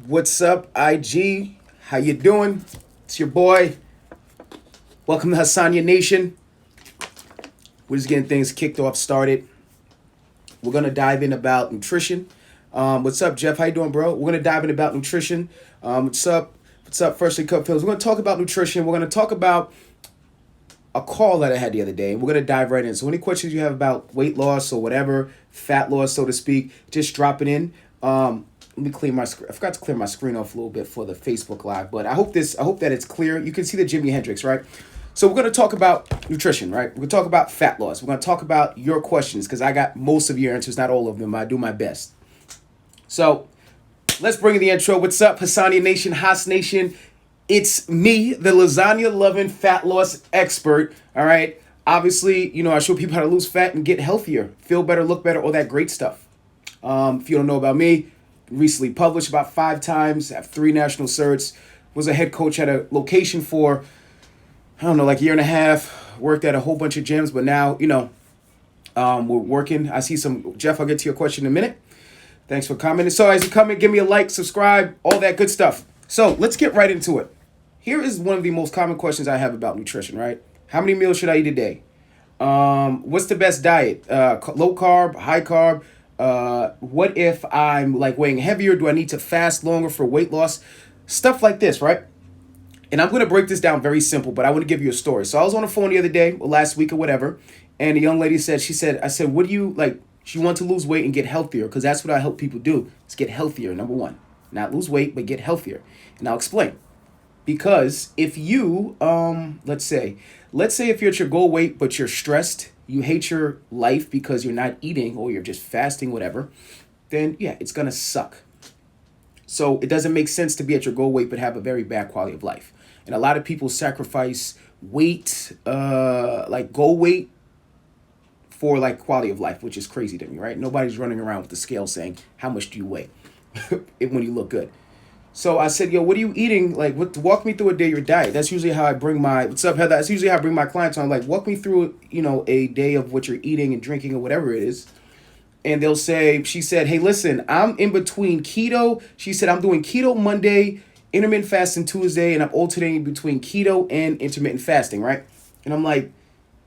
What's up, IG? How you doing? It's your boy. Welcome to Hasagna Nation. We're just getting things kicked off, started. We're gonna dive in about nutrition. What's up, Jeff? How you doing, bro? We're gonna dive in about nutrition. What's up? What's up, Freshly Cut Pills? We're gonna talk about nutrition. We're gonna talk about a call that I had the other day, and we're gonna dive right in. So, any questions you have about weight loss or whatever, fat loss, so to speak, just drop it in. Let me clear my screen. I forgot to clear my screen off a little bit for the Facebook Live, but I hope that it's clear. You can see the Jimi Hendrix, right? So we're gonna talk about nutrition, right? We're gonna talk about fat loss. We're gonna talk about your questions because I got most of your answers, not all of them, but I do my best. So let's bring in the intro. What's up, Hasagna Nation, Haas Nation? It's me, the lasagna loving fat loss expert. All right. Obviously, I show people how to lose fat and get healthier, feel better, look better, all that great stuff. If you don't know about me, recently published about 5 times, have 3 national certs, was a head coach at a location for, I don't know, like a year and a half, worked at a whole bunch of gyms, but now, we're working. I see some, Jeff, I'll get to your question in a minute. Thanks for commenting. So as you comment, give me a like, subscribe, all that good stuff. So let's get right into it. Here is one of the most common questions I have about nutrition, right? How many meals should I eat a day? What's the best diet? Low carb, high carb? What if I'm like weighing heavier? Do I need to fast longer for weight loss? Stuff like this, right? And I'm going to break this down very simple, but I want to give you a story. So I was on the phone the other day, or last week or whatever, and a young lady said, I said, what do you like? She wants to lose weight and get healthier because that's what I help people do. Is get healthier, number one. Not lose weight, but get healthier. And I'll explain. Because if you, let's say if you're at your goal weight, but you're stressed, you hate your life because you're not eating or you're just fasting, whatever, then yeah, it's going to suck. So it doesn't make sense to be at your goal weight but have a very bad quality of life. And a lot of people sacrifice weight, like goal weight, for like quality of life, which is crazy to me, right? Nobody's running around with the scale saying, how much do you weigh when you look good? So I said, yo, what are you eating? Like, walk me through a day of your diet. That's usually how I bring what's up, Heather? That's usually how I bring my clients on. Like, walk me through, a day of what you're eating and drinking or whatever it is. And she said, hey, listen, I'm in between keto. She said, I'm doing keto Monday, intermittent fasting Tuesday, and I'm alternating between keto and intermittent fasting, right? And I'm like,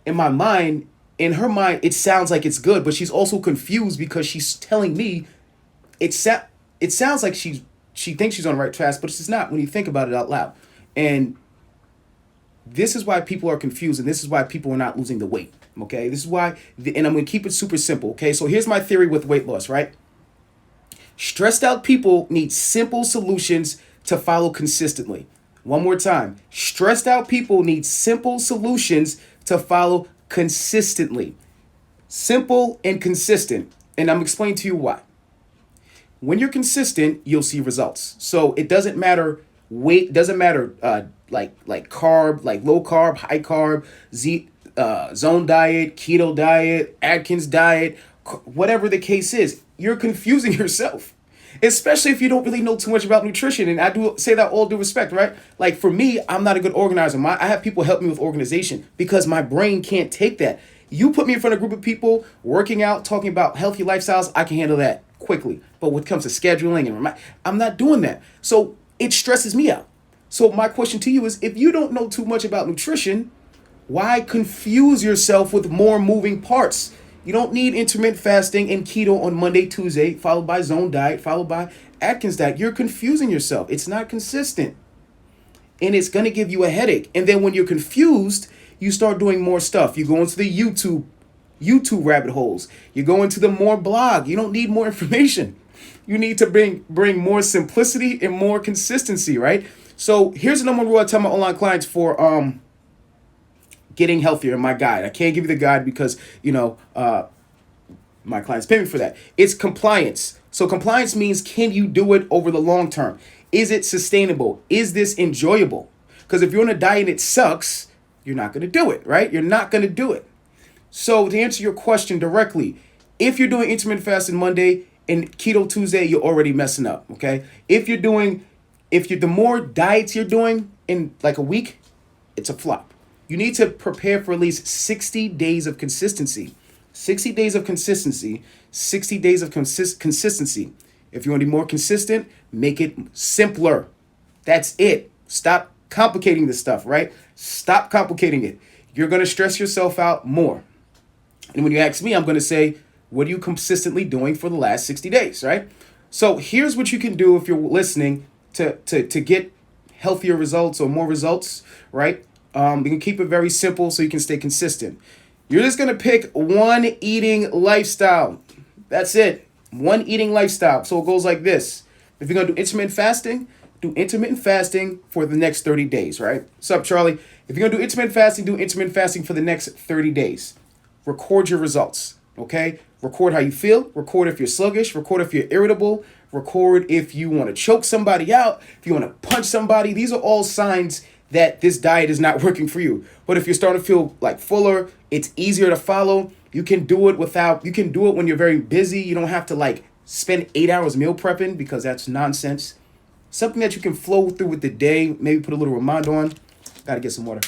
in her mind, it sounds like it's good, but she's also confused because she's telling me it sounds like she thinks she's on the right track, but it's just not when you think about it out loud. And this is why people are confused, and this is why people are not losing the weight, okay? This is why, and I'm going to keep it super simple, okay? So here's my theory with weight loss, right? Stressed out people need simple solutions to follow consistently. One more time. Stressed out people need simple solutions to follow consistently. Simple and consistent. And I'm explaining to you why. When you're consistent, you'll see results. So it doesn't matter weight, doesn't matter like carb, like low carb, high carb, zone diet, keto diet, Atkins diet, whatever the case is. You're confusing yourself, especially if you don't really know too much about nutrition. And I do say that all due respect, right? Like for me, I'm not a good organizer. I have people help me with organization because my brain can't take that. You put me in front of a group of people working out, talking about healthy lifestyles, I can handle that quickly. But when it comes to scheduling I'm not doing that. So it stresses me out. So my question to you is, if you don't know too much about nutrition, why confuse yourself with more moving parts? You don't need intermittent fasting and keto on Monday, Tuesday, followed by zone diet, followed by Atkins diet. You're confusing yourself. It's not consistent. And it's going to give you a headache. And then when you're confused, you start doing more stuff. You go into the YouTube rabbit holes. You go into the more blog. You don't need more information. You need to bring more simplicity and more consistency, right? So here's the number one rule I tell my online clients for getting healthier in my guide. I can't give you the guide because, my clients pay me for that. It's compliance. So compliance means, can you do it over the long term? Is it sustainable? Is this enjoyable? Because if you're on a diet and it sucks, you're not going to do it, right? You're not going to do it. So to answer your question directly, if you're doing intermittent fasting Monday and keto Tuesday, you're already messing up, okay? The more diets you're doing in like a week, it's a flop. You need to prepare for at least 60 days of consistency. 60 days of consistency, 60 days of consistency. If you want to be more consistent, make it simpler. That's it. Stop complicating this stuff, right? Stop complicating it. You're going to stress yourself out more. And when you ask me, I'm going to say, what are you consistently doing for the last 60 days, right? So here's what you can do if you're listening to get healthier results or more results, right? You can keep it very simple so you can stay consistent. You're just going to pick one eating lifestyle. That's it. One eating lifestyle. So it goes like this. If you're going to do intermittent fasting for the next 30 days, right? What's up, Charlie? If you're going to do intermittent fasting for the next 30 days. Record your results, okay? Record how you feel. Record if you're sluggish. Record if you're irritable. Record if you want to choke somebody out, if you want to punch somebody. These are all signs that this diet is not working for you. But if you're starting to feel like fuller, it's easier to follow. You can do it when you're very busy. You don't have to like spend 8 hours meal prepping because that's nonsense. Something that you can flow through with the day. Maybe put a little reminder on. Got to get some water.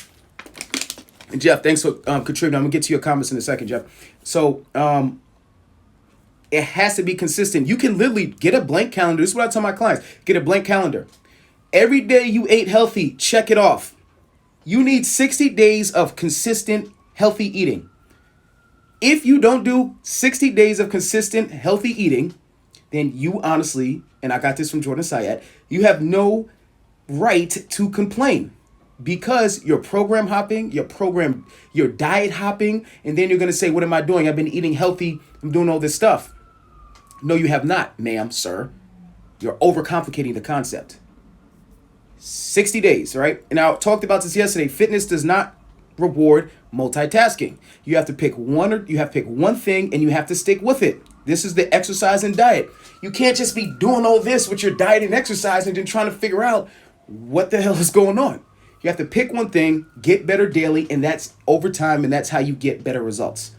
And Jeff, thanks for contributing. I'm going to get to your comments in a second, Jeff. So it has to be consistent. You can literally get a blank calendar. This is what I tell my clients. Get a blank calendar. Every day you ate healthy, check it off. You need 60 days of consistent healthy eating. If you don't do 60 days of consistent healthy eating, then you honestly, and I got this from Jordan Sayat, you have no right to complain because you're program hopping, you're diet hopping, and then you're going to say, what am I doing? I've been eating healthy. I'm doing all this stuff. No, you have not, ma'am, sir. You're overcomplicating the concept. 60 days, right? And I talked about this yesterday. Fitness does not reward multitasking. You have to pick one thing and you have to stick with it. This is the exercise and diet. You can't just be doing all this with your diet and exercise and then trying to figure out what the hell is going on. You have to pick one thing, get better daily, and that's over time, and that's how you get better results.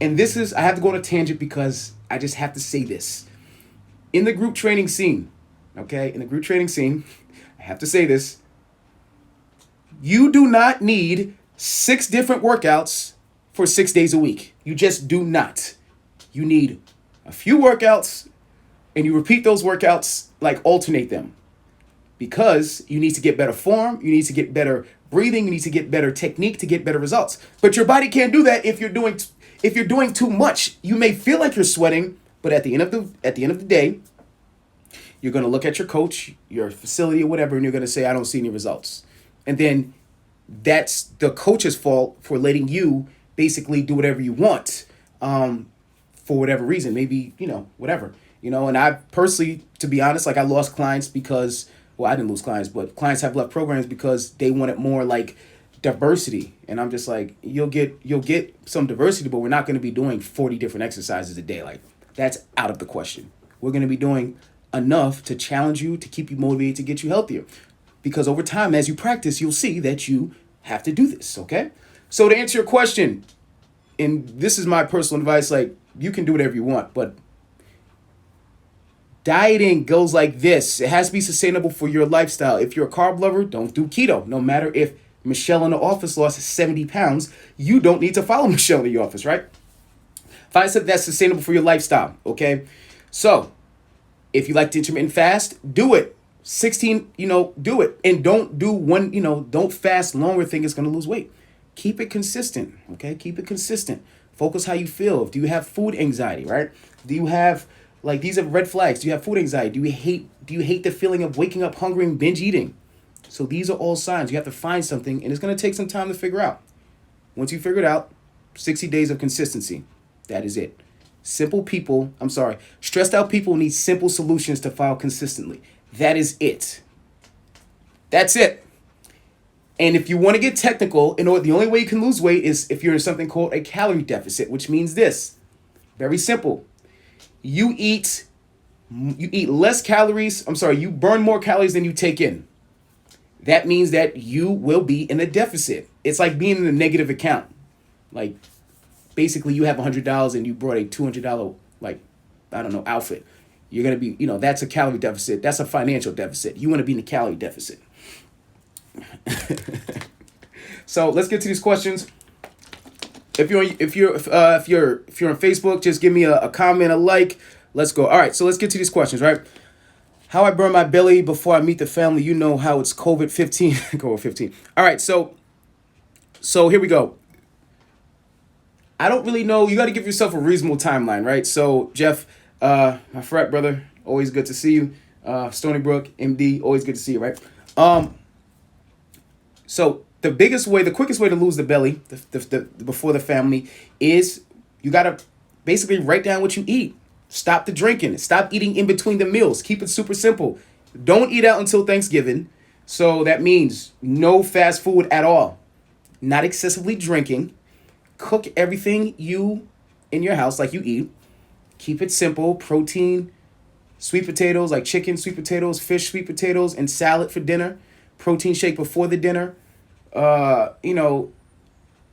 And I have to go on a tangent because I just have to say this. In the group training scene, I have to say this. You do not need 6 different workouts for 6 days a week. You just do not. You need a few workouts, and you repeat those workouts, like alternate them. Because you need to get better form, you need to get better breathing, you need to get better technique to get better results. But your body can't do that if you're doing too much. You may feel like you're sweating, but at the end of the day, you're going to look at your coach, your facility or whatever, and you're going to say, I don't see any results. And then that's the coach's fault for letting you basically do whatever you want for whatever reason. Maybe, whatever. And I personally, to be honest, I lost clients because, well, I didn't lose clients, but clients have left programs because they wanted more like diversity. And I'm just like, you'll get some diversity, but we're not going to be doing 40 different exercises a day. Like, that's out of the question. We're going to be doing enough to challenge you, to keep you motivated, to get you healthier. Because over time, as you practice, you'll see that you have to do this, okay? So to answer your question, and this is my personal advice, you can do whatever you want, but dieting goes like this. It has to be sustainable for your lifestyle. If you're a carb lover, don't do keto. No matter if Michelle in the office lost 70 pounds, you don't need to follow Michelle in the office, right? Find something that's sustainable for your lifestyle, okay? So, if you like to intermittent fast, do it. 16, do it. And don't do one, don't fast longer think it's going to lose weight. Keep it consistent, okay? Keep it consistent. Focus how you feel. Do you have food anxiety, right? Do you have, these are red flags. Do you have food anxiety? Do you hate the feeling of waking up hungry and binge eating? So these are all signs. You have to find something, and it's going to take some time to figure out. Once you figure it out, 60 days of consistency. That is it. Stressed out people need simple solutions to follow consistently. That is it. That's it. And if you want to get technical, the only way you can lose weight is if you're in something called a calorie deficit, which means this. Very simple. You eat less calories. You burn more calories than you take in. That means that you will be in a deficit. It's like being in a negative account. Basically you have $100 and you brought a $200, outfit. You're going to be, that's a calorie deficit. That's a financial deficit. You want to be in a calorie deficit. So let's get to these questions. If you're on Facebook, just give me a comment, a like. Let's go. All right, so let's get to these questions, right? How I burn my belly before I meet the family. You know how it's COVID-15. COVID-15. All right, so here we go. I don't really know. You got to give yourself a reasonable timeline, right? So, Jeff, my frat brother, always good to see you. Stony Brook, MD, always good to see you, right? So the quickest way to lose the belly before the family is you got to basically write down what you eat. Stop the drinking. Stop eating in between the meals. Keep it super simple. Don't eat out until Thanksgiving. So that means no fast food at all. Not excessively drinking. Cook everything in your house like you eat. Keep it simple. Protein, sweet potatoes like chicken, sweet potatoes, fish, sweet potatoes, and salad for dinner. Protein shake before the dinner.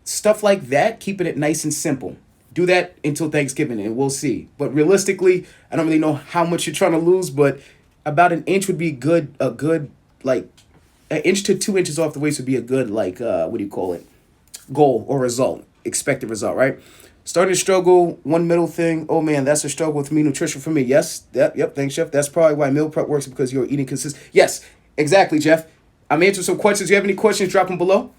Stuff like that. Keeping it nice and simple. Do that until Thanksgiving and we'll see. But realistically, I don't really know how much you're trying to lose, but about an inch would be good. A good, like, an inch to 2 inches off the waist would be a good, like, goal or result. Expected result, right? Starting to struggle, one middle thing. Oh man, that's a struggle with me. Nutrition for me. Yes. Yep. Thanks, Chef. That's probably why meal prep works, because you're eating consistent. Yes, exactly, Jeff. I'm answering some questions. You have any questions? Drop them below.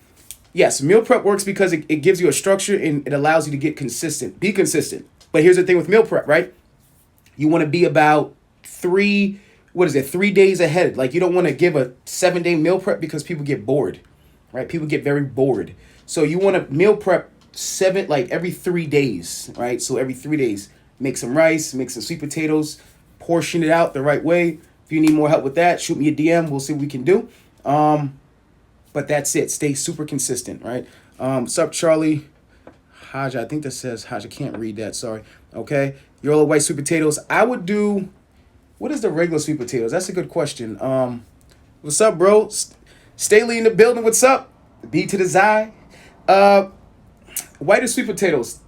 Yes, meal prep works because it gives you a structure and it allows you to get consistent. Be consistent. But here's the thing with meal prep, right? You want to be about 3 days ahead. Like, you don't want to give a 7-day meal prep because people get bored, right? People get very bored. So you want to meal prep every 3 days, right? So every 3 days, make some rice, make some sweet potatoes, portion it out the right way. If you need more help with that, shoot me a DM. We'll see what we can do. But that's it. Stay super consistent, right? What's up, Charlie? Haja, I think that says Haja. I can't read that. Sorry. Okay. Youre white sweet potatoes. I would do. What is the regular sweet potatoes? That's a good question. What's up, bro? Staley in the building. What's up? B to the Zi. White or sweet potatoes?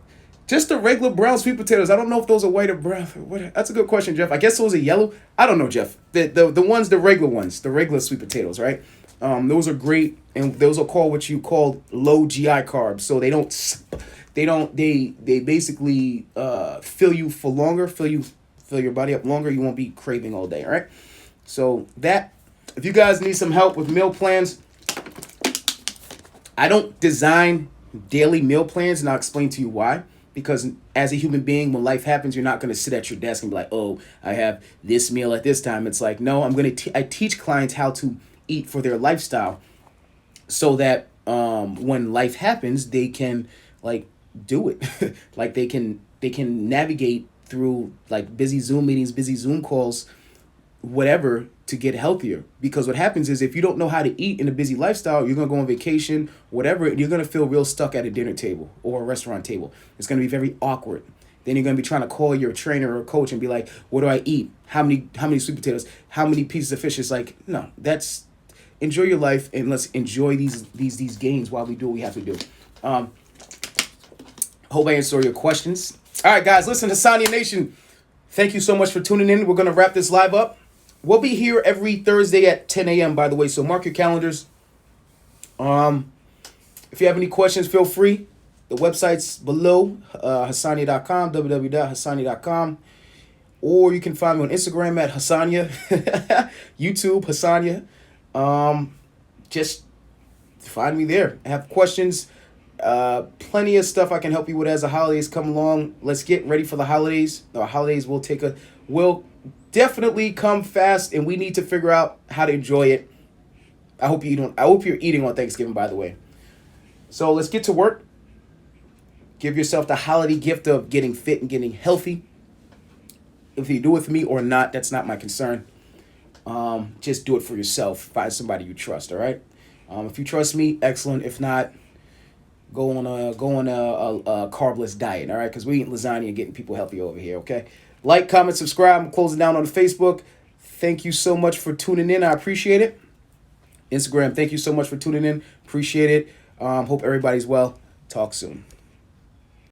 Just the regular brown sweet potatoes. I don't know if those are white or brown. That's a good question, Jeff. I guess those are yellow. I don't know, Jeff. The regular ones, the regular sweet potatoes, right? Those are great, and those are called what you call low GI carbs. So they basically fill you for longer, fill your body up longer. You won't be craving all day, all right? So if you guys need some help with meal plans, I don't design daily meal plans, and I'll explain to you why. Because as a human being, when life happens, you're not going to sit at your desk and be like, oh, I have this meal at this time. It's like, no, I teach clients how to eat for their lifestyle so that when life happens, they can like do it. Like they can navigate through like busy Zoom meetings, busy Zoom calls, whatever, to get healthier. Because what happens is, if you don't know how to eat in a busy lifestyle, you're going to go on vacation, whatever, and you're going to feel real stuck at a dinner table or a restaurant table. It's going to be very awkward. Then you're going to be trying to call your trainer or coach and be like, what do I eat? How many sweet potatoes? How many pieces of fish? It's like, no, enjoy your life, and let's enjoy these games while we do what we have to do. Hope I answered your questions. All right, guys, listen, Hasagna Nation, thank you so much for tuning in. We're going to wrap this live up. We'll be here every Thursday at 10 a.m., by the way, so mark your calendars. If you have any questions, feel free. The website's below, Hasagna.com, www.hasagna.com. Or you can find me on Instagram at Hasagna, YouTube, Hasagna. Just find me there. I have questions. Plenty of stuff I can help you with as the holidays come along. Let's get ready for the holidays. The holidays will definitely come fast, and we need to figure out how to enjoy it. I hope you're eating on Thanksgiving, by the way. So let's get to work. Give yourself the holiday gift of getting fit and getting healthy. If you do it for me or not, that's not my concern. Just do it for yourself. Find somebody you trust, all right? If you trust me, excellent. If not, go on a carbless diet, all right? Because we eat lasagna and getting people healthy over here, okay? Like, comment, subscribe. I'm closing down on Facebook. Thank you so much for tuning in. I appreciate it. Instagram, thank you so much for tuning in. Appreciate it. Hope everybody's well. Talk soon.